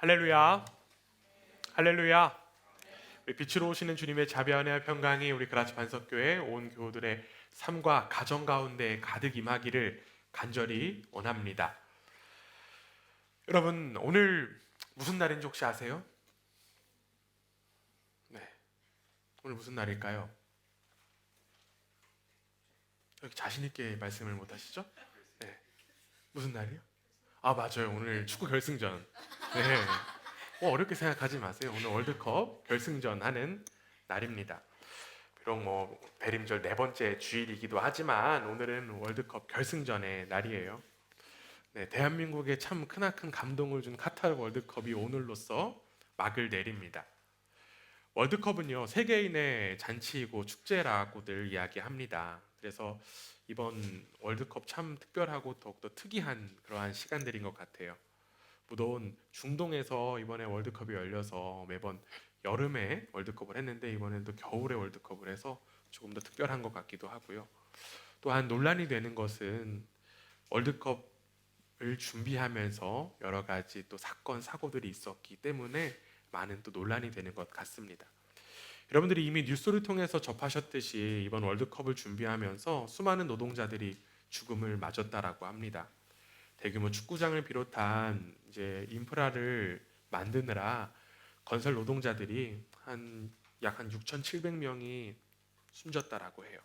할렐루야, 할렐루야. 우리 빛으로 오시는 주님의 자비와 은혜와 평강이 우리 그라치 반석교회 온 교우들의 삶과 가정 가운데 가득 임하기를 간절히 원합니다. 여러분, 오늘 무슨 날인지 혹시 아세요? 네, 오늘 무슨 날일까요? 여기 자신 있게 말씀을 못 하시죠? 네, 무슨 날이요? 아, 맞아요. 오늘 축구 결승전. 네. 어렵게 생각하지 마세요. 오늘 월드컵 결승전 하는 날입니다. 비록 대림절 네 번째 주일이기도 하지만 오늘은 월드컵 결승전의 날이에요. 네, 대한민국에 참 크나큰 감동을 준 카타르 월드컵이 오늘로써 막을 내립니다. 월드컵은요, 세계인의 잔치이고 축제라고들 이야기합니다. 그래서 이번 월드컵 참 특별하고 더욱더 특이한 그러한 시간들인 것 같아요. 무더운 중동에서 이번에 월드컵이 열려서 매번 여름에 월드컵을 했는데 이번에는 또 겨울에 월드컵을 해서 조금 더 특별한 것 같기도 하고요. 또한 논란이 되는 것은 월드컵을 준비하면서 여러 가지 또 사건 사고들이 있었기 때문에 많은 또 논란이 되는 것 같습니다. 여러분들이 이미 뉴스를 통해서 접하셨듯이 이번 월드컵을 준비하면서 수많은 노동자들이 죽음을 맞았다라고 합니다. 대규모 축구장을 비롯한 이제 인프라를 만드느라 건설 노동자들이 약 6,700명이 숨졌다라고 해요.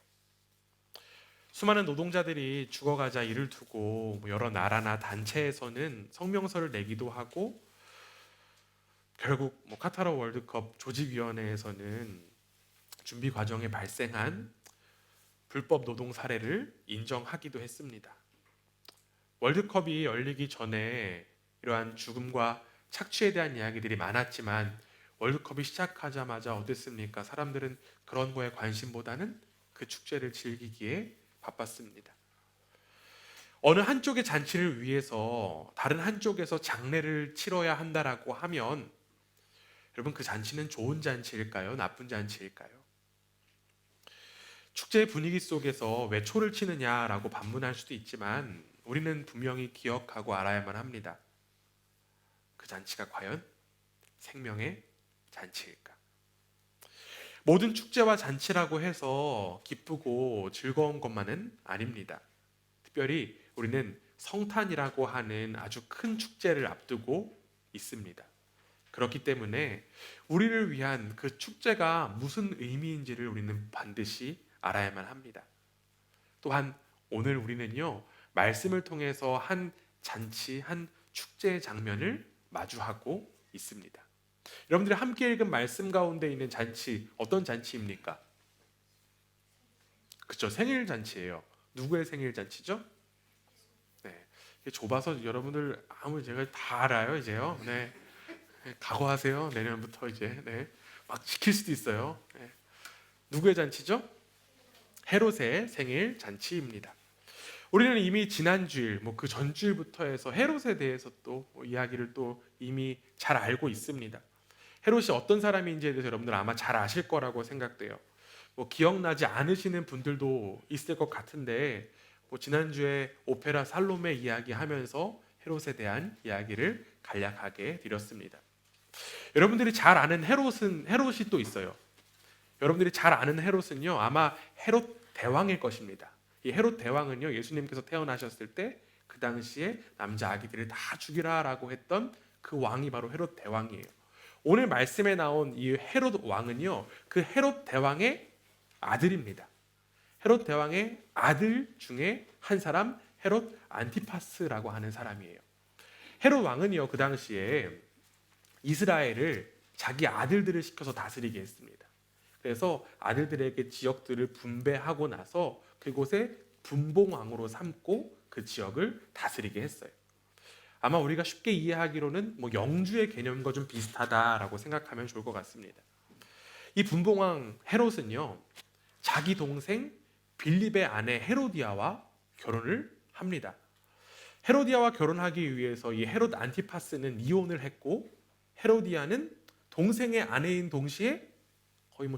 수많은 노동자들이 죽어가자 이를 두고 여러 나라나 단체에서는 성명서를 내기도 하고 결국 카타르 월드컵 조직위원회에서는 준비 과정에 발생한 불법 노동 사례를 인정하기도 했습니다. 월드컵이 열리기 전에 이러한 죽음과 착취에 대한 이야기들이 많았지만 월드컵이 시작하자마자 어땠습니까? 사람들은 그런 거에 관심보다는 그 축제를 즐기기에 바빴습니다. 어느 한쪽의 잔치를 위해서 다른 한쪽에서 장례를 치러야 한다라고 하면 여러분, 그 잔치는 좋은 잔치일까요? 나쁜 잔치일까요? 축제의 분위기 속에서 왜 초를 치느냐라고 반문할 수도 있지만 우리는 분명히 기억하고 알아야만 합니다. 그 잔치가 과연 생명의 잔치일까? 모든 축제와 잔치라고 해서 기쁘고 즐거운 것만은 아닙니다. 특별히 우리는 성탄이라고 하는 아주 큰 축제를 앞두고 있습니다. 그렇기 때문에 우리를 위한 그 축제가 무슨 의미인지를 우리는 반드시 알아야만 합니다. 또한 오늘 우리는요, 말씀을 통해서 한 잔치, 한 축제의 장면을 마주하고 있습니다. 여러분들이 함께 읽은 말씀 가운데 있는 잔치, 어떤 잔치입니까? 그렇죠, 생일 잔치예요. 누구의 생일 잔치죠? 네, 좁아서 여러분들 제가 다 알아요 이제요. 네, 각오하세요. 내년부터 이제 막 지킬 수도 있어요. 네. 누구의 잔치죠? 헤롯의 생일 잔치입니다. 우리는 이미 지난주일, 그 전주일부터 해서 헤롯에 대해서 또 이야기를 또 이미 잘 알고 있습니다. 헤롯이 어떤 사람인지에 대해서 여러분들 아마 잘 아실 거라고 생각돼요. 기억나지 않으시는 분들도 있을 것 같은데 지난주에 오페라 살로메 이야기하면서 헤롯에 대한 이야기를 간략하게 드렸습니다. 여러분들이 잘 아는 헤롯이 또 있어요. 여러분들이 잘 아는 헤롯은요, 아마 헤롯 대왕일 것입니다. 이 헤롯 대왕은요, 예수님께서 태어나셨을 때 그 당시에 남자 아기들을 다 죽이라라고 했던 그 왕이 바로 헤롯 대왕이에요. 오늘 말씀에 나온 이 헤롯 왕은요, 그 헤롯 대왕의 아들입니다. 헤롯 대왕의 아들 중에 한 사람, 헤롯 안티파스라고 하는 사람이에요. 헤롯 왕은요, 그 당시에 이스라엘을 자기 아들들을 시켜서 다스리게 했습니다. 그래서 아들들에게 지역들을 분배하고 나서 그곳에 분봉왕으로 삼고 그 지역을 다스리게 했어요. 아마 우리가 쉽게 이해하기로는 영주의 개념과 좀 비슷하다라고 생각하면 좋을 것 같습니다. 이 분봉왕 헤롯은요, 자기 동생 빌립의 아내 헤로디아와 결혼을 합니다. 헤로디아와 결혼하기 위해서 이 헤롯 안티파스는 이혼을 했고 헤로디아는 동생의 아내인 동시에 거의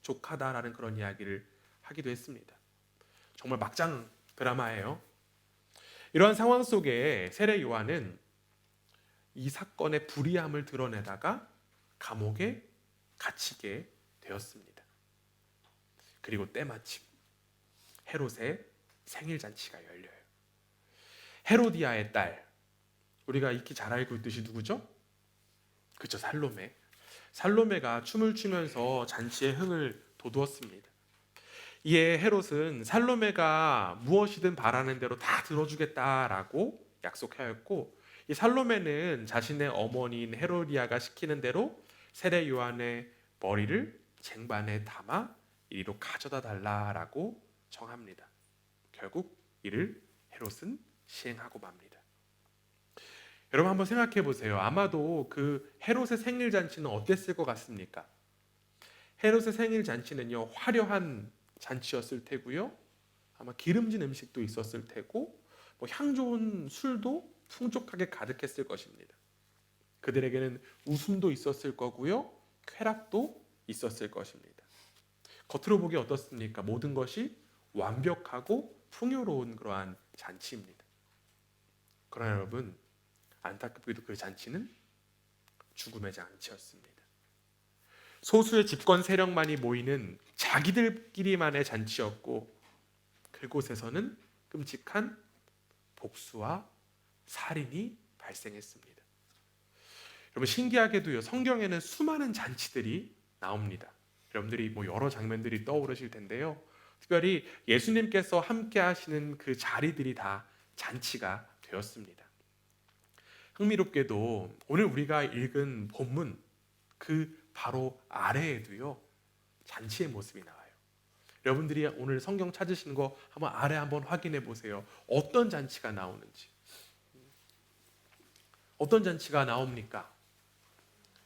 조카다라는 그런 이야기를 하기도 했습니다. 정말 막장 드라마예요. 이러한 상황 속에 세례 요한은 이 사건의 불의함을 드러내다가 감옥에 갇히게 되었습니다. 그리고 때마침 헤롯의 생일 잔치가 열려요. 헤로디아의 딸, 우리가 익히 잘 알고 있듯이 누구죠? 그쵸, 살로메. 살로메가 춤을 추면서 잔치의 흥을 돋우었습니다. 이에 헤롯은 살로메가 무엇이든 바라는 대로 다 들어주겠다라고 약속하였고, 이 살로메는 자신의 어머니인 헤로디아가 시키는 대로 세례 요한의 머리를 쟁반에 담아 이리로 가져다 달라라고 청합니다. 결국 이를 헤롯은 시행하고 맙니다. 여러분 한번 생각해 보세요. 아마도 그 헤롯의 생일 잔치는 어땠을 것 같습니까? 헤롯의 생일 잔치는요, 화려한 잔치였을 테고요, 아마 기름진 음식도 있었을 테고, 향 좋은 술도 풍족하게 가득했을 것입니다. 그들에게는 웃음도 있었을 거고요, 쾌락도 있었을 것입니다. 겉으로 보기 어떻습니까? 모든 것이 완벽하고 풍요로운 그러한 잔치입니다. 그러나 여러분, 안타깝게도 그 잔치는 죽음의 잔치였습니다. 소수의 집권 세력만이 모이는 자기들끼리만의 잔치였고, 그곳에서는 끔찍한 복수와 살인이 발생했습니다. 여러분 신기하게도요, 성경에는 수많은 잔치들이 나옵니다. 여러분들이 여러 장면들이 떠오르실 텐데요, 특별히 예수님께서 함께 하시는 그 자리들이 다 잔치가 되었습니다. 흥미롭게도 오늘 우리가 읽은 본문 그 바로 아래에도요, 잔치의 모습이 나와요. 여러분들이 오늘 성경 찾으시는 거 한번 아래 한번 확인해 보세요. 어떤 잔치가 나오는지. 어떤 잔치가 나옵니까?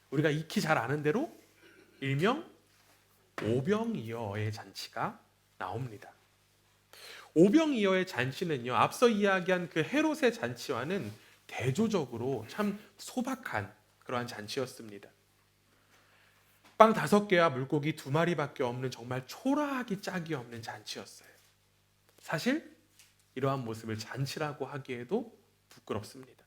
우리가 익히 잘 아는 대로 일명 오병이어의 잔치가 나옵니다. 오병이어의 잔치는요, 앞서 이야기한 그 헤롯의 잔치와는 대조적으로 참 소박한 그러한 잔치였습니다. 빵 5개와 물고기 2마리밖에 없는 정말 초라하기 짝이 없는 잔치였어요. 사실 이러한 모습을 잔치라고 하기에도 부끄럽습니다.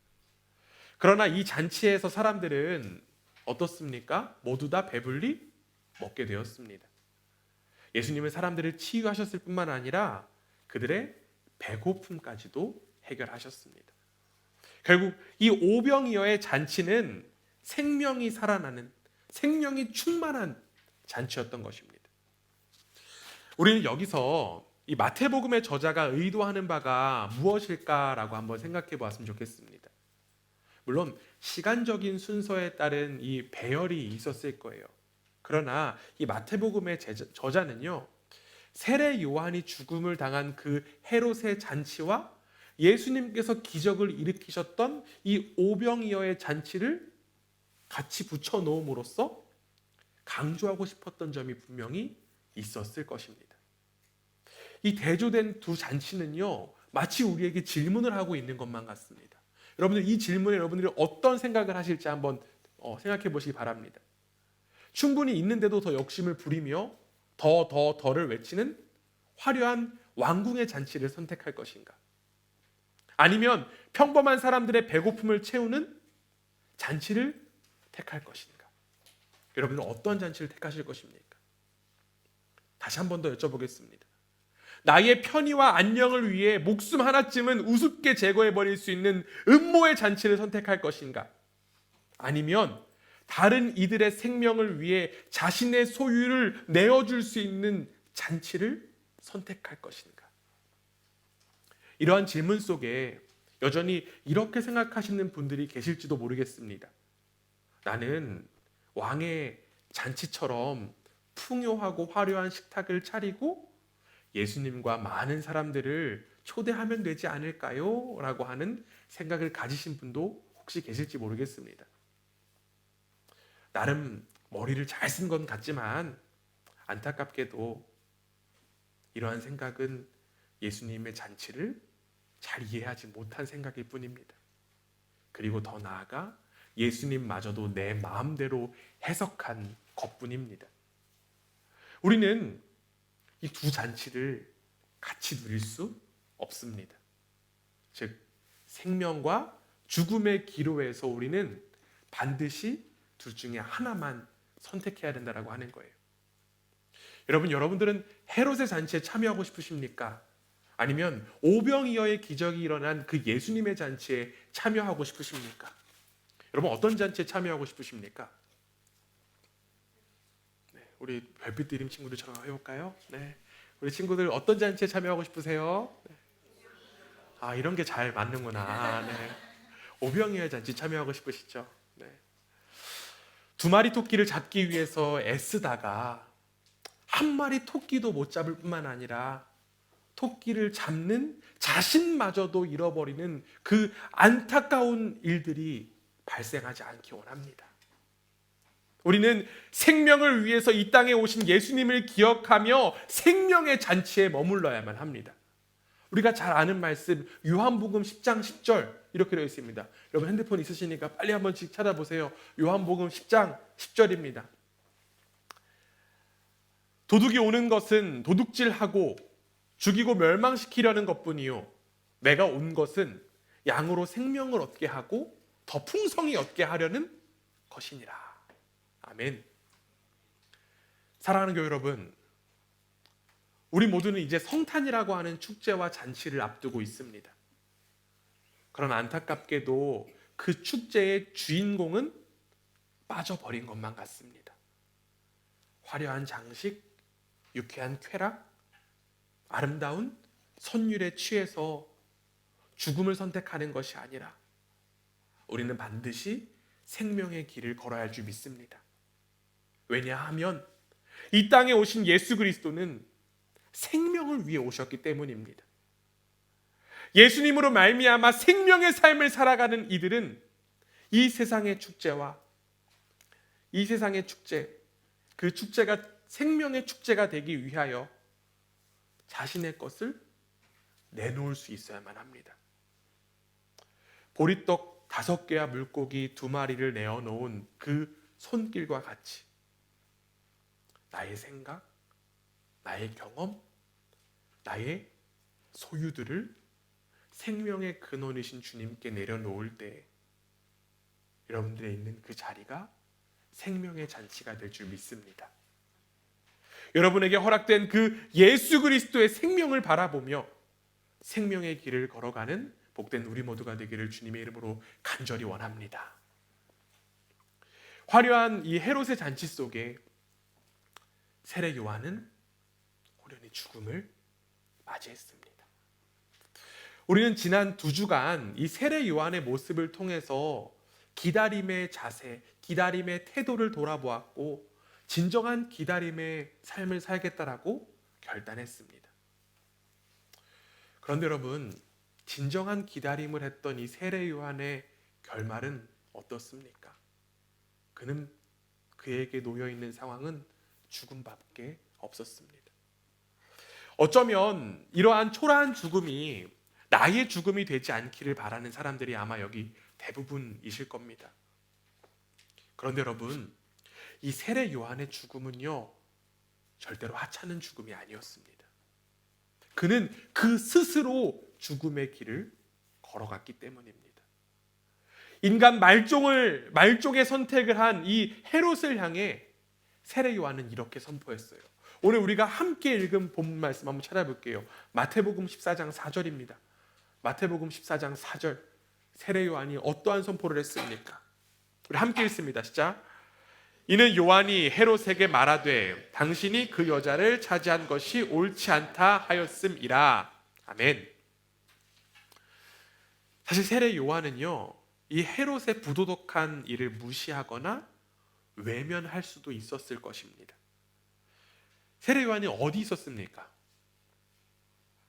그러나 이 잔치에서 사람들은 어떻습니까? 모두 다 배불리 먹게 되었습니다. 예수님은 사람들을 치유하셨을 뿐만 아니라 그들의 배고픔까지도 해결하셨습니다. 결국 이 오병이어의 잔치는 생명이 살아나는, 생명이 충만한 잔치였던 것입니다. 우리는 여기서 이 마태복음의 저자가 의도하는 바가 무엇일까라고 한번 생각해 보았으면 좋겠습니다. 물론 시간적인 순서에 따른 이 배열이 있었을 거예요. 그러나 이 마태복음의 저자는요, 세례 요한이 죽음을 당한 그 헤롯의 잔치와 예수님께서 기적을 일으키셨던 이 오병이어의 잔치를 같이 붙여 놓음으로써 강조하고 싶었던 점이 분명히 있었을 것입니다. 이 대조된 두 잔치는요, 마치 우리에게 질문을 하고 있는 것만 같습니다. 여러분들 이 질문에 여러분들이 어떤 생각을 하실지 한번 생각해 보시기 바랍니다. 충분히 있는데도 더 욕심을 부리며 더를 외치는 화려한 왕궁의 잔치를 선택할 것인가? 아니면 평범한 사람들의 배고픔을 채우는 잔치를 택할 것인가? 여러분은 어떤 잔치를 택하실 것입니까? 다시 한 번 더 여쭤보겠습니다. 나의 편의와 안녕을 위해 목숨 하나쯤은 우습게 제거해버릴 수 있는 음모의 잔치를 선택할 것인가? 아니면 다른 이들의 생명을 위해 자신의 소유를 내어줄 수 있는 잔치를 선택할 것인가? 이러한 질문 속에 여전히 이렇게 생각하시는 분들이 계실지도 모르겠습니다. 나는 왕의 잔치처럼 풍요하고 화려한 식탁을 차리고 예수님과 많은 사람들을 초대하면 되지 않을까요? 라고 하는 생각을 가지신 분도 혹시 계실지 모르겠습니다. 나름 머리를 잘 쓴 건 같지만 안타깝게도 이러한 생각은 예수님의 잔치를 잘 이해하지 못한 생각일 뿐입니다. 그리고 더 나아가 예수님마저도 내 마음대로 해석한 것뿐입니다. 우리는 이 두 잔치를 같이 누릴 수 없습니다. 즉 생명과 죽음의 기로에서 우리는 반드시 둘 중에 하나만 선택해야 된다라고 하는 거예요. 여러분들은 헤롯의 잔치에 참여하고 싶으십니까? 아니면 오병이어의 기적이 일어난 그 예수님의 잔치에 참여하고 싶으십니까? 여러분 어떤 잔치에 참여하고 싶으십니까? 네, 우리 별빛 드림 친구들처럼 해볼까요? 네, 우리 친구들 어떤 잔치에 참여하고 싶으세요? 네. 아, 이런 게 잘 맞는구나. 네. 오병이어 잔치 참여하고 싶으시죠? 네. 두 마리 토끼를 잡기 위해서 애쓰다가 한 마리 토끼도 못 잡을 뿐만 아니라 토끼를 잡는 자신마저도 잃어버리는 그 안타까운 일들이 발생하지 않기 원합니다. 우리는 생명을 위해서 이 땅에 오신 예수님을 기억하며 생명의 잔치에 머물러야만 합니다. 우리가 잘 아는 말씀 요한복음 10장 10절 이렇게 되어 있습니다. 여러분 핸드폰 있으시니까 빨리 한번 찾아보세요. 요한복음 10장 10절입니다. 도둑이 오는 것은 도둑질하고 죽이고 멸망시키려는 것뿐이요 내가 온 것은 양으로 생명을 얻게 하고 더 풍성히 얻게 하려는 것이니라. 아멘. 사랑하는 교회 여러분, 우리 모두는 이제 성탄이라고 하는 축제와 잔치를 앞두고 있습니다. 그러나 안타깝게도 그 축제의 주인공은 빠져버린 것만 같습니다. 화려한 장식, 유쾌한 쾌락, 아름다운 선율에 취해서 죽음을 선택하는 것이 아니라 우리는 반드시 생명의 길을 걸어야 할 줄 믿습니다. 왜냐하면 이 땅에 오신 예수 그리스도는 생명을 위해 오셨기 때문입니다. 예수님으로 말미암아 생명의 삶을 살아가는 이들은 이 세상의 축제와 이 세상의 축제, 그 축제가 생명의 축제가 되기 위하여 자신의 것을 내놓을 수 있어야만 합니다. 보리떡 5개와 물고기 2마리를 내어놓은 그 손길과 같이 나의 생각, 나의 경험, 나의 소유들을 생명의 근원이신 주님께 내려놓을 때 여러분들의 있는 그 자리가 생명의 잔치가 될 줄 믿습니다. 여러분에게 허락된 그 예수 그리스도의 생명을 바라보며 생명의 길을 걸어가는 복된 우리 모두가 되기를 주님의 이름으로 간절히 원합니다. 화려한 이 헤롯의 잔치 속에 세례 요한은 호련히 죽음을 맞이했습니다. 우리는 지난 2주간 이 세례 요한의 모습을 통해서 기다림의 자세, 기다림의 태도를 돌아보았고 진정한 기다림의 삶을 살겠다라고 결단했습니다. 그런데 여러분, 진정한 기다림을 했던 이 세례 요한의 결말은 어떻습니까? 그는 그에게 놓여있는 상황은 죽음밖에 없었습니다. 어쩌면 이러한 초라한 죽음이 나의 죽음이 되지 않기를 바라는 사람들이 아마 여기 대부분이실 겁니다. 그런데 여러분, 이 세례 요한의 죽음은요 절대로 하찮은 죽음이 아니었습니다. 그는 그 스스로 죽음의 길을 걸어갔기 때문입니다. 인간 말종의 선택을 한 이 헤롯을 향해 세례 요한은 이렇게 선포했어요. 오늘 우리가 함께 읽은 본문 말씀 한번 찾아볼게요. 마태복음 14장 4절입니다. 마태복음 14장 4절. 세례 요한이 어떠한 선포를 했습니까? 우리 함께 읽습니다. 시작. 이는 요한이 헤롯에게 말하되 당신이 그 여자를 차지한 것이 옳지 않다 하였음이라. 아멘. 사실 세례 요한은요 이 헤롯의 부도덕한 일을 무시하거나 외면할 수도 있었을 것입니다. 세례 요한이 어디 있었습니까?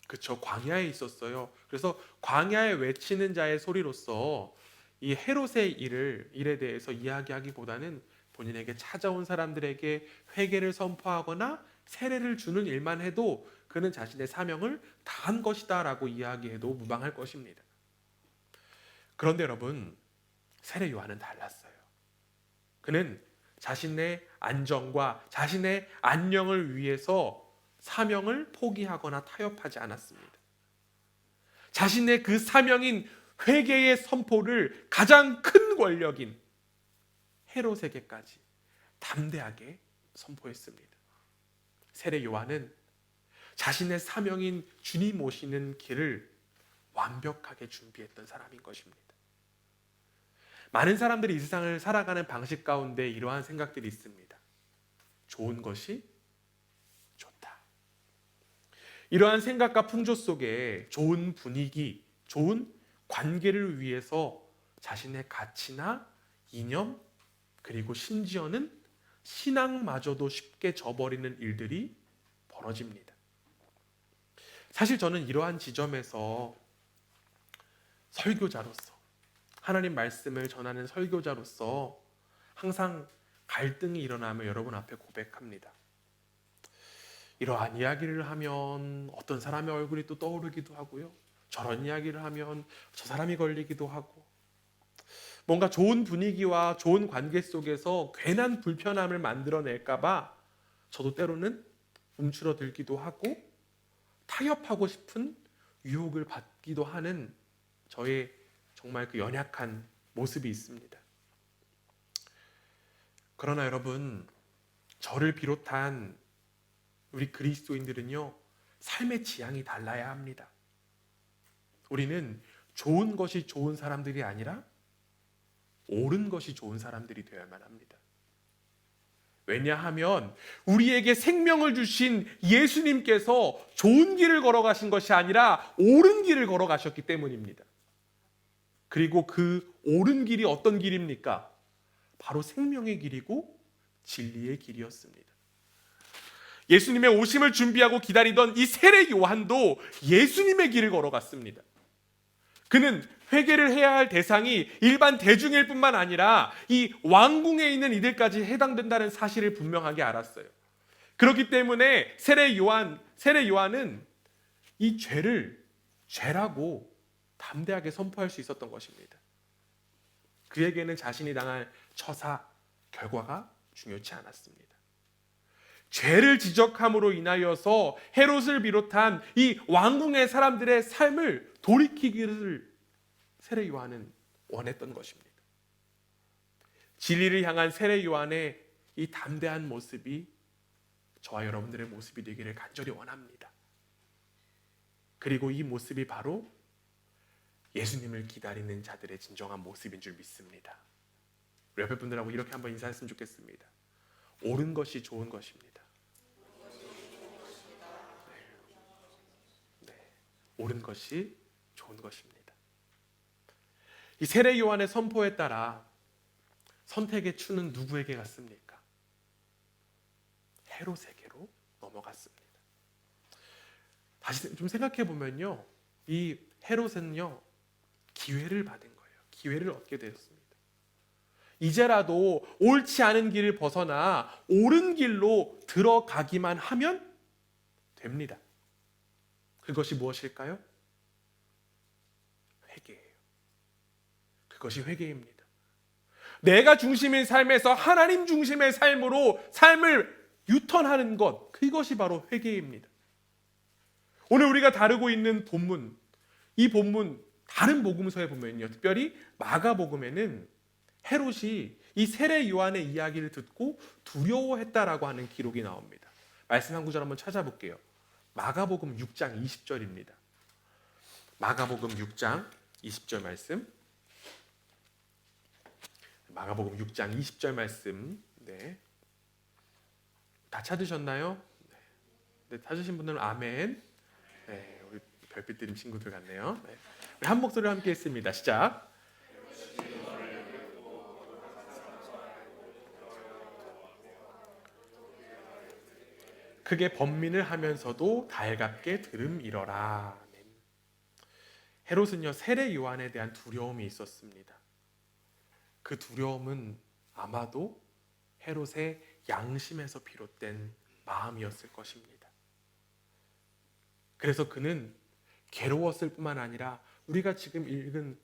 그렇죠, 광야에 있었어요. 그래서 광야에 외치는 자의 소리로서 이 헤롯의 일에 대해서 이야기하기보다는 본인에게 찾아온 사람들에게 회개를 선포하거나 세례를 주는 일만 해도 그는 자신의 사명을 다한 것이다 라고 이야기해도 무방할 것입니다. 그런데 여러분, 세례 요한은 달랐어요. 그는 자신의 안정과 자신의 안녕을 위해서 사명을 포기하거나 타협하지 않았습니다. 자신의 그 사명인 회개의 선포를 가장 큰 권력인 헤롯에게까지 담대하게 선포했습니다. 세례 요한은 자신의 사명인 주님 오시는 길을 완벽하게 준비했던 사람인 것입니다. 많은 사람들이 이 세상을 살아가는 방식 가운데 이러한 생각들이 있습니다. 좋은 것이 좋다. 이러한 생각과 풍조 속에 좋은 분위기, 좋은 관계를 위해서 자신의 가치나 이념, 그리고 심지어는 신앙마저도 쉽게 저버리는 일들이 벌어집니다. 사실 저는 이러한 지점에서 설교자로서, 하나님 말씀을 전하는 설교자로서 항상 갈등이 일어나며 여러분 앞에 고백합니다. 이러한 이야기를 하면 어떤 사람의 얼굴이 또 떠오르기도 하고요. 저런 이야기를 하면 저 사람이 걸리기도 하고, 뭔가 좋은 분위기와 좋은 관계 속에서 괜한 불편함을 만들어낼까봐 저도 때로는 움츠러들기도 하고 타협하고 싶은 유혹을 받기도 하는 저의 정말 그 연약한 모습이 있습니다. 그러나 여러분, 저를 비롯한 우리 그리스도인들은요, 삶의 지향이 달라야 합니다. 우리는 좋은 것이 좋은 사람들이 아니라 옳은 것이 좋은 사람들이 되어야만 합니다. 왜냐하면 우리에게 생명을 주신 예수님께서 좋은 길을 걸어가신 것이 아니라 옳은 길을 걸어가셨기 때문입니다. 그리고 그 옳은 길이 어떤 길입니까? 바로 생명의 길이고 진리의 길이었습니다. 예수님의 오심을 준비하고 기다리던 이 세례 요한도 예수님의 길을 걸어갔습니다. 그는 회개를 해야 할 대상이 일반 대중일 뿐만 아니라 이 왕궁에 있는 이들까지 해당된다는 사실을 분명하게 알았어요. 그렇기 때문에 세례 요한은 이 죄를 죄라고 담대하게 선포할 수 있었던 것입니다. 그에게는 자신이 당할 처사, 결과가 중요치 않았습니다. 죄를 지적함으로 인하여서 헤롯을 비롯한 이 왕궁의 사람들의 삶을 돌이키기를 세례 요한은 원했던 것입니다. 진리를 향한 세례 요한의 이 담대한 모습이 저와 여러분들의 모습이 되기를 간절히 원합니다. 그리고 이 모습이 바로 예수님을 기다리는 자들의 진정한 모습인 줄 믿습니다. 우리 옆에 분들하고 이렇게 한번 인사했으면 좋겠습니다. 옳은 것이 좋은 것입니다. 네. 옳은 것이 좋은 것입니다. 이 세례 요한의 선포에 따라 선택의 추는 누구에게 갔습니까? 헤롯에게로 넘어갔습니다. 다시 좀 생각해 보면요, 이 헤롯은요 기회를 받은 거예요. 기회를 얻게 되었습니다. 이제라도 옳지 않은 길을 벗어나 옳은 길로 들어가기만 하면 됩니다. 그것이 무엇일까요? 회개예요. 그것이 회개입니다. 내가 중심인 삶에서 하나님 중심의 삶으로 삶을 유턴하는 것, 그것이 바로 회개입니다. 오늘 우리가 다루고 있는 본문, 이 본문 다른 복음서에 보면요, 특별히 마가복음에는 헤롯이 이 세례 요한의 이야기를 듣고 두려워했다라고 하는 기록이 나옵니다. 말씀 한 구절 한번 찾아볼게요. 마가복음 6장 20절입니다. 마가복음 6장 20절 말씀. 마가복음 6장 20절 말씀. 네. 다 찾으셨나요? 네, 찾으신 분들은 아멘. 네, 우리 별빛 드림 친구들 같네요. 네. 우리 한 목소리로 함께 했습니다. 시작. 크게 번민을 하면서도 달갑게 들음이러라. 아멘. 헤롯은요, 세례 요한에 대한 두려움이 있었습니다. 그 두려움은 아마도 헤롯의 양심에서 비롯된 마음이었을 것입니다. 그래서 그는 괴로웠을 뿐만 아니라 우리가 지금 읽은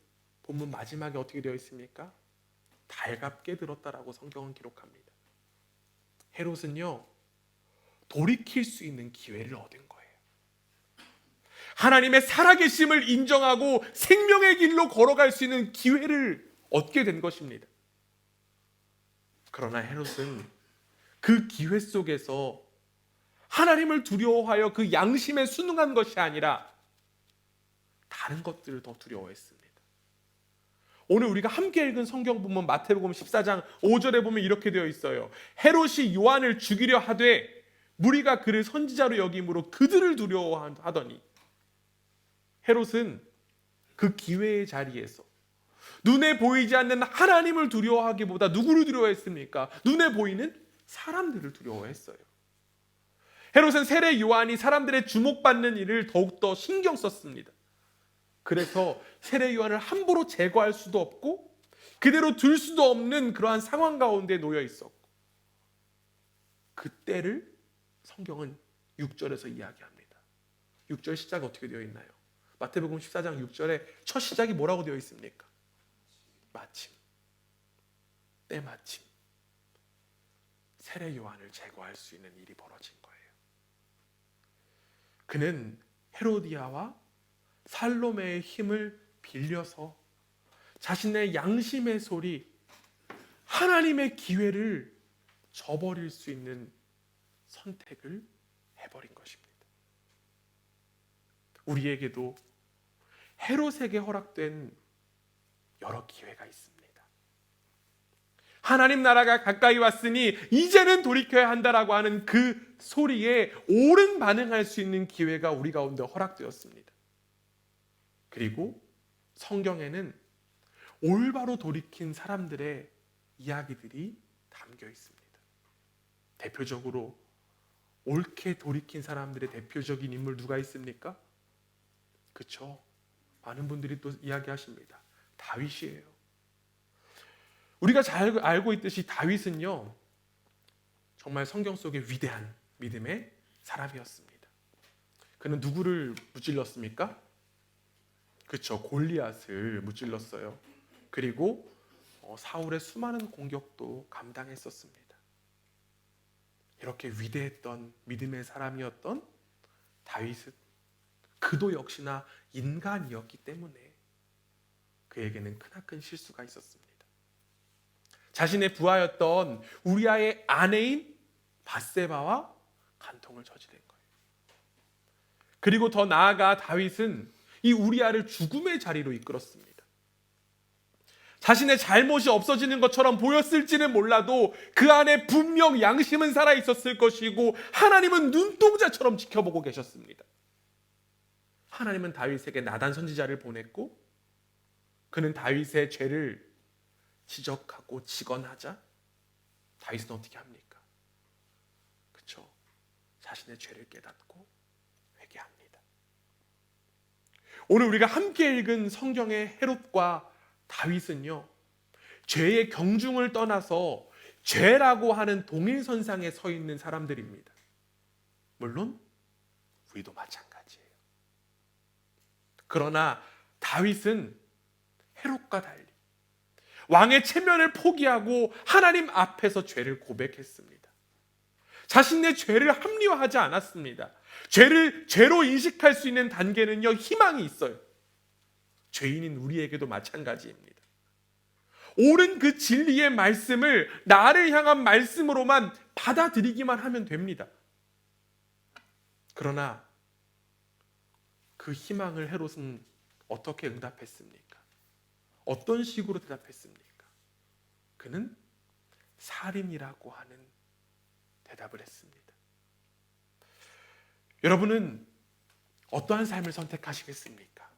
본문 마지막에 어떻게 되어 있습니까? 달갑게 들었다라고 성경은 기록합니다. 헤롯은요, 돌이킬 수 있는 기회를 얻은 거예요. 하나님의 살아계심을 인정하고 생명의 길로 걸어갈 수 있는 기회를 얻게 된 것입니다. 그러나 헤롯은 그 기회 속에서 하나님을 두려워하여 그 양심에 순응한 것이 아니라 다른 것들을 더 두려워했습니다. 오늘 우리가 함께 읽은 성경 본문 마태복음 14장 5절에 보면 이렇게 되어 있어요. 헤롯이 요한을 죽이려 하되 무리가 그를 선지자로 여김으로 그들을 두려워하더니, 헤롯은 그 기회의 자리에서 눈에 보이지 않는 하나님을 두려워하기보다 누구를 두려워했습니까? 눈에 보이는 사람들을 두려워했어요. 헤롯은 세례 요한이 사람들의 주목받는 일을 더욱더 신경 썼습니다. 그래서 세례 요한을 함부로 제거할 수도 없고 그대로 둘 수도 없는 그러한 상황 가운데 놓여 있었고, 그때를 성경은 6절에서 이야기합니다. 6절 시작 어떻게 되어 있나요? 마태복음 14장 6절에 첫 시작이 뭐라고 되어 있습니까? 마침, 때마침 세례 요한을 제거할 수 있는 일이 벌어진 거예요. 그는 헤로디아와 살로메의 힘을 빌려서 자신의 양심의 소리, 하나님의 기회를 저버릴 수 있는 선택을 해버린 것입니다. 우리에게도 헤롯에게 허락된 여러 기회가 있습니다. 하나님 나라가 가까이 왔으니 이제는 돌이켜야 한다라고 하는 그 소리에 옳은 반응할 수 있는 기회가 우리 가운데 허락되었습니다. 그리고 성경에는 올바로 돌이킨 사람들의 이야기들이 담겨 있습니다. 대표적으로 옳게 돌이킨 사람들의 대표적인 인물 누가 있습니까? 그렇죠. 많은 분들이 또 이야기하십니다. 다윗이에요. 우리가 잘 알고 있듯이 다윗은요, 정말 성경 속에 위대한 믿음의 사람이었습니다. 그는 누구를 무찔렀습니까? 그렇죠. 골리앗을 무찔렀어요. 그리고 사울의 수많은 공격도 감당했었습니다. 이렇게 위대했던 믿음의 사람이었던 다윗은 그도 역시나 인간이었기 때문에 그에게는 크나큰 실수가 있었습니다. 자신의 부하였던 우리아의 아내인 밧세바와 간통을 저지른 거예요. 그리고 더 나아가 다윗은 이 우리아를 죽음의 자리로 이끌었습니다. 자신의 잘못이 없어지는 것처럼 보였을지는 몰라도 그 안에 분명 양심은 살아있었을 것이고 하나님은 눈동자처럼 지켜보고 계셨습니다. 하나님은 다윗에게 나단 선지자를 보냈고 그는 다윗의 죄를 지적하고 직언하자 다윗은 어떻게 합니까? 그렇죠. 자신의 죄를 깨닫고 회개합니다. 오늘 우리가 함께 읽은 성경의 헤롯과 다윗은요, 죄의 경중을 떠나서 죄라고 하는 동일선상에 서 있는 사람들입니다. 물론 우리도 마찬가지예요. 그러나 다윗은 헤롯과 달리 왕의 체면을 포기하고 하나님 앞에서 죄를 고백했습니다. 자신의 죄를 합리화하지 않았습니다. 죄를 죄로 인식할 수 있는 단계는요, 희망이 있어요. 죄인인 우리에게도 마찬가지입니다. 옳은 그 진리의 말씀을 나를 향한 말씀으로만 받아들이기만 하면 됩니다. 그러나 그 희망을 헤롯은 어떻게 응답했습니까? 어떤 식으로 대답했습니까? 그는 살인이라고 하는 대답을 했습니다. 여러분은 어떠한 삶을 선택하시겠습니까?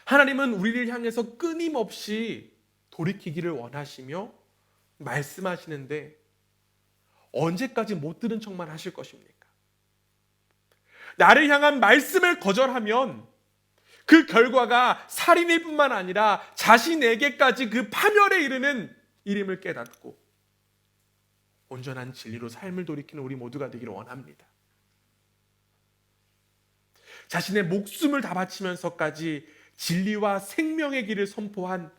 하나님은 우리를 향해서 끊임없이 돌이키기를 원하시며 말씀하시는데 언제까지 못 들은 척만 하실 것입니까? 나를 향한 말씀을 거절하면 그 결과가 살인일 뿐만 아니라 자신에게까지 그 파멸에 이르는 일임을 깨닫고 온전한 진리로 삶을 돌이키는 우리 모두가 되기를 원합니다. 자신의 목숨을 다 바치면서까지 진리와 생명의 길을 선포한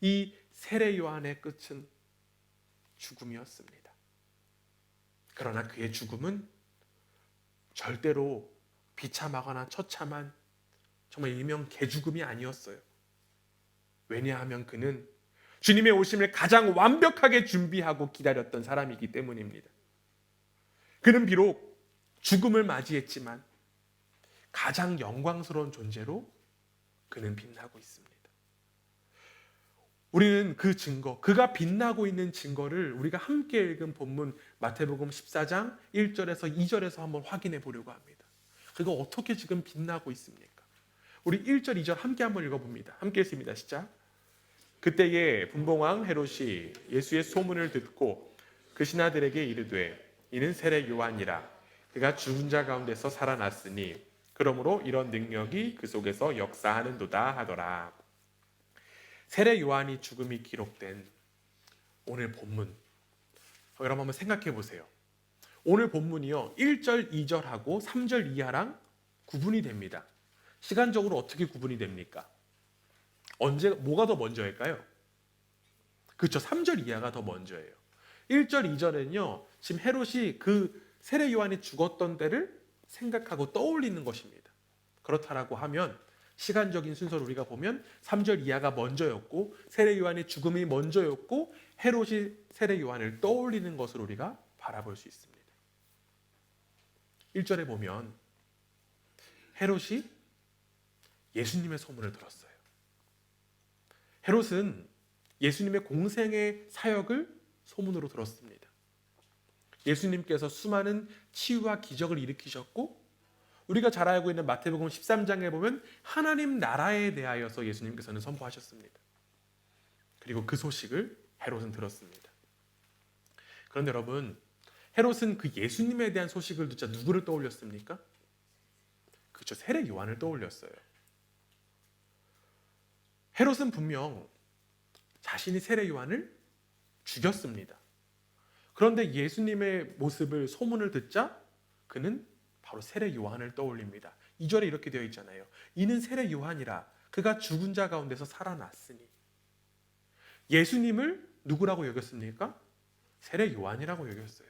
이 세례 요한의 끝은 죽음이었습니다. 그러나 그의 죽음은 절대로 비참하거나 처참한 정말 일명 개죽음이 아니었어요. 왜냐하면 그는 주님의 오심을 가장 완벽하게 준비하고 기다렸던 사람이기 때문입니다. 그는 비록 죽음을 맞이했지만 가장 영광스러운 존재로 그는 빛나고 있습니다. 우리는 그 증거, 그가 빛나고 있는 증거를 우리가 함께 읽은 본문 마태복음 14장 1절에서 2절에서 한번 확인해 보려고 합니다. 그가 어떻게 지금 빛나고 있습니까? 우리 1절, 2절 함께 한번 읽어봅니다. 함께 읽습니다. 시작. 그때에 분봉왕 헤롯이 예수의 소문을 듣고 그 신하들에게 이르되 이는 세례 요한이라 그가 죽은 자 가운데서 살아났으니 그러므로 이런 능력이 그 속에서 역사하는도다 하더라. 세례 요한이 죽음이 기록된 오늘 본문, 여러분 한번 생각해 보세요. 오늘 본문이요 1절, 2절하고 3절 이하랑 구분이 됩니다. 시간적으로 어떻게 구분이 됩니까? 뭐가 더 먼저일까요? 그렇죠. 3절 이하가 더 먼저예요. 1절, 2절은요 지금 헤롯이 그 세례 요한이 죽었던 때를 생각하고 떠올리는 것입니다. 그렇다라고 하면 시간적인 순서를 우리가 보면 3절 이하가 먼저였고 세례 요한의 죽음이 먼저였고 헤롯이 세례 요한을 떠올리는 것을 우리가 바라볼 수 있습니다. 1절에 보면 헤롯이 예수님의 소문을 들었어요. 헤롯은 예수님의 공생의 사역을 소문으로 들었습니다. 예수님께서 수많은 치유와 기적을 일으키셨고 우리가 잘 알고 있는 마태복음 13장에 보면 하나님 나라에 대하여서 예수님께서는 선포하셨습니다. 그리고 그 소식을 헤롯은 들었습니다. 그런데 여러분, 헤롯은 그 예수님에 대한 소식을 듣자 누구를 떠올렸습니까? 그렇죠. 세례 요한을 떠올렸어요. 헤롯은 분명 자신이 세례 요한을 죽였습니다. 그런데 예수님의 모습을 소문을 듣자 그는 바로 세례 요한을 떠올립니다. 2절에 이렇게 되어 있잖아요. 이는 세례 요한이라 그가 죽은 자 가운데서 살아났으니. 예수님을 누구라고 여겼습니까? 세례 요한이라고 여겼어요.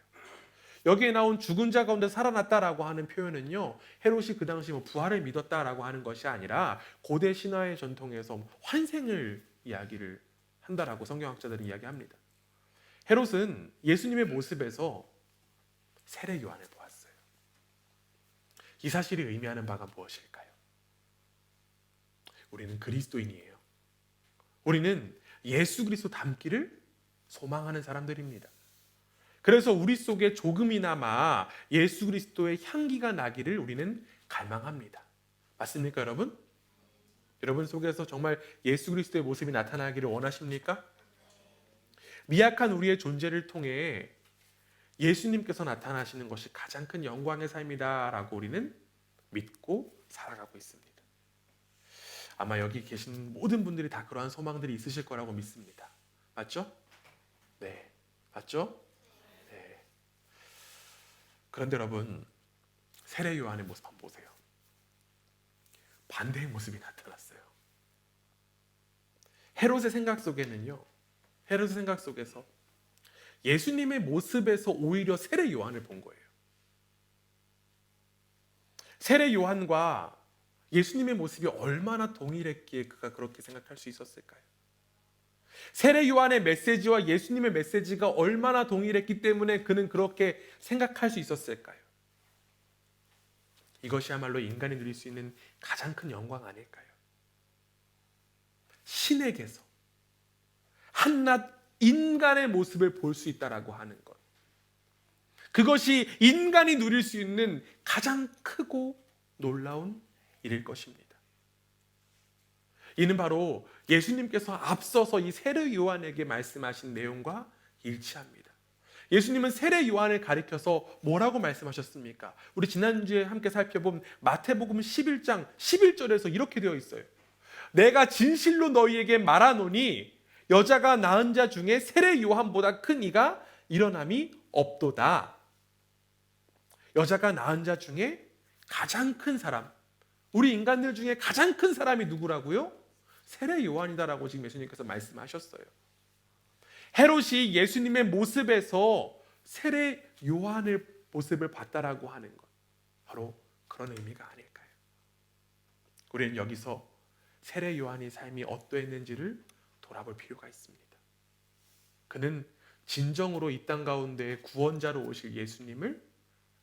여기에 나온 죽은 자 가운데 살아났다라고 하는 표현은요 헤롯이 그 당시 부활을 믿었다라고 하는 것이 아니라 고대 신화의 전통에서 환생을 이야기를 한다라고 성경학자들은 이야기합니다. 헤롯은 예수님의 모습에서 세례 요한을 보았어요. 이 사실이 의미하는 바가 무엇일까요? 우리는 그리스도인이에요. 우리는 예수 그리스도 닮기를 소망하는 사람들입니다. 그래서 우리 속에 조금이나마 예수 그리스도의 향기가 나기를 우리는 갈망합니다. 맞습니까, 여러분? 여러분 속에서 정말 예수 그리스도의 모습이 나타나기를 원하십니까? 미약한 우리의 존재를 통해 예수님께서 나타나시는 것이 가장 큰 영광의 삶이다라고 우리는 믿고 살아가고 있습니다. 아마 여기 계신 모든 분들이 다 그러한 소망들이 있으실 거라고 믿습니다. 맞죠? 네, 맞죠? 네. 그런데 여러분, 세례 요한의 모습 한번 보세요. 반대의 모습이 나타났어요. 헤롯의 생각 속에는요, 헤롯의 생각 속에서 예수님의 모습에서 오히려 세례 요한을 본 거예요. 세례 요한과 예수님의 모습이 얼마나 동일했기에 그가 그렇게 생각할 수 있었을까요? 세례 요한의 메시지와 예수님의 메시지가 얼마나 동일했기 때문에 그는 그렇게 생각할 수 있었을까요? 이것이야말로 인간이 누릴 수 있는 가장 큰 영광 아닐까요? 신에게서 한낱 인간의 모습을 볼 수 있다라고 하는 것, 그것이 인간이 누릴 수 있는 가장 크고 놀라운 일일 것입니다. 이는 바로 예수님께서 앞서서 이 세례 요한에게 말씀하신 내용과 일치합니다. 예수님은 세례 요한을 가리켜서 뭐라고 말씀하셨습니까? 우리 지난주에 함께 살펴본 마태복음 11장 11절에서 이렇게 되어 있어요. 내가 진실로 너희에게 말하노니 여자가 낳은 자 중에 세례 요한보다 큰 이가 일어남이 없도다. 여자가 낳은 자 중에 가장 큰 사람, 우리 인간들 중에 가장 큰 사람이 누구라고요? 세례 요한이다라고 지금 예수님께서 말씀하셨어요. 헤롯이 예수님의 모습에서 세례 요한의 모습을 봤다라고 하는 것, 바로 그런 의미가 아닐까요? 우리는 여기서 세례 요한의 삶이 어떠했는지를 돌아볼 필요가 있습니다. 그는 진정으로 이 땅 가운데 구원자로 오실 예수님을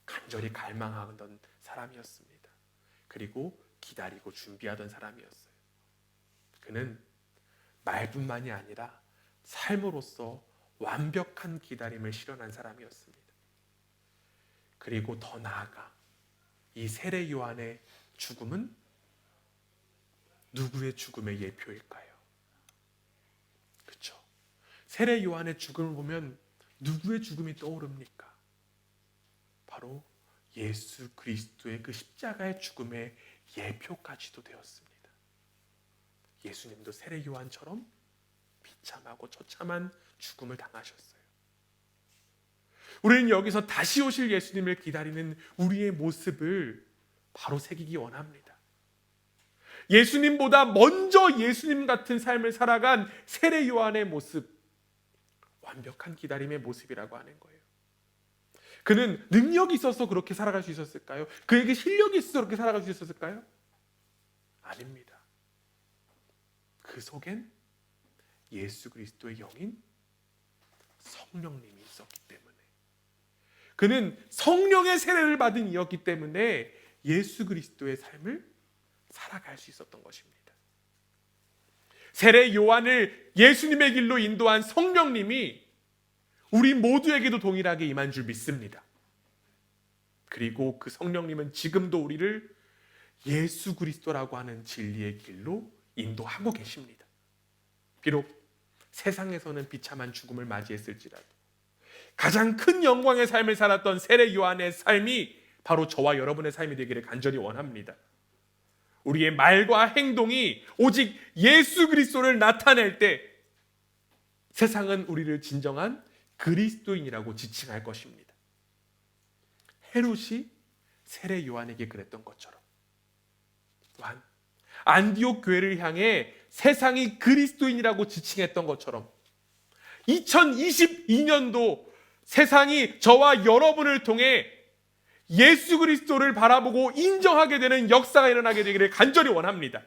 간절히 갈망하던 사람이었습니다. 그리고 기다리고 준비하던 사람이었어요. 그는 말뿐만이 아니라 삶으로서 완벽한 기다림을 실현한 사람이었습니다. 그리고 더 나아가 이 세례 요한의 죽음은 누구의 죽음의 예표일까요? 그렇죠. 세례 요한의 죽음을 보면 누구의 죽음이 떠오릅니까? 바로 예수 그리스도의 그 십자가의 죽음의 예표까지도 되었습니다. 예수님도 세례 요한처럼 비참하고 처참한 죽음을 당하셨어요. 우리는 여기서 다시 오실 예수님을 기다리는 우리의 모습을 바로 새기기 원합니다. 예수님보다 먼저 예수님 같은 삶을 살아간 세례 요한의 모습, 완벽한 기다림의 모습이라고 하는 거예요. 그는 능력이 있어서 그렇게 살아갈 수 있었을까요? 그에게 실력이 있어서 그렇게 살아갈 수 있었을까요? 아닙니다. 그 속엔 예수 그리스도의 영인 성령님이 있었기 때문에, 그는 성령의 세례를 받은 이였기 때문에 예수 그리스도의 삶을 살아갈 수 있었던 것입니다. 세례 요한을 예수님의 길로 인도한 성령님이 우리 모두에게도 동일하게 임한 줄 믿습니다. 그리고 그 성령님은 지금도 우리를 예수 그리스도라고 하는 진리의 길로 인도하고 계십니다. 비록 세상에서는 비참한 죽음을 맞이했을지라도 가장 큰 영광의 삶을 살았던 세례 요한의 삶이 바로 저와 여러분의 삶이 되기를 간절히 원합니다. 우리의 말과 행동이 오직 예수 그리스도를 나타낼 때 세상은 우리를 진정한 그리스도인이라고 지칭할 것입니다. 헤롯이 세례 요한에게 그랬던 것처럼, 또한 안디옥 교회를 향해 세상이 그리스도인이라고 지칭했던 것처럼 2022년도 세상이 저와 여러분을 통해 예수 그리스도를 바라보고 인정하게 되는 역사가 일어나게 되기를 간절히 원합니다.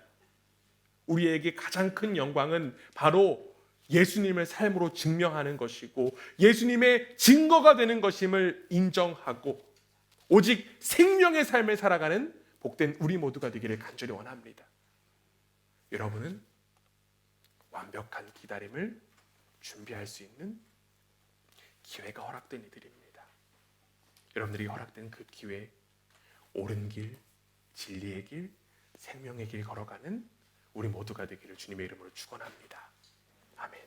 우리에게 가장 큰 영광은 바로 예수님을 삶으로 증명하는 것이고 예수님의 증거가 되는 것임을 인정하고 오직 생명의 삶을 살아가는 복된 우리 모두가 되기를 간절히 원합니다. 여러분은 완벽한 기다림을 준비할 수 있는 기회가 허락된 이들입니다. 여러분들이 허락된 그 기회, 옳은 길, 진리의 길, 생명의 길 걸어가는 우리 모두가 되기를 주님의 이름으로 축원합니다. 아멘.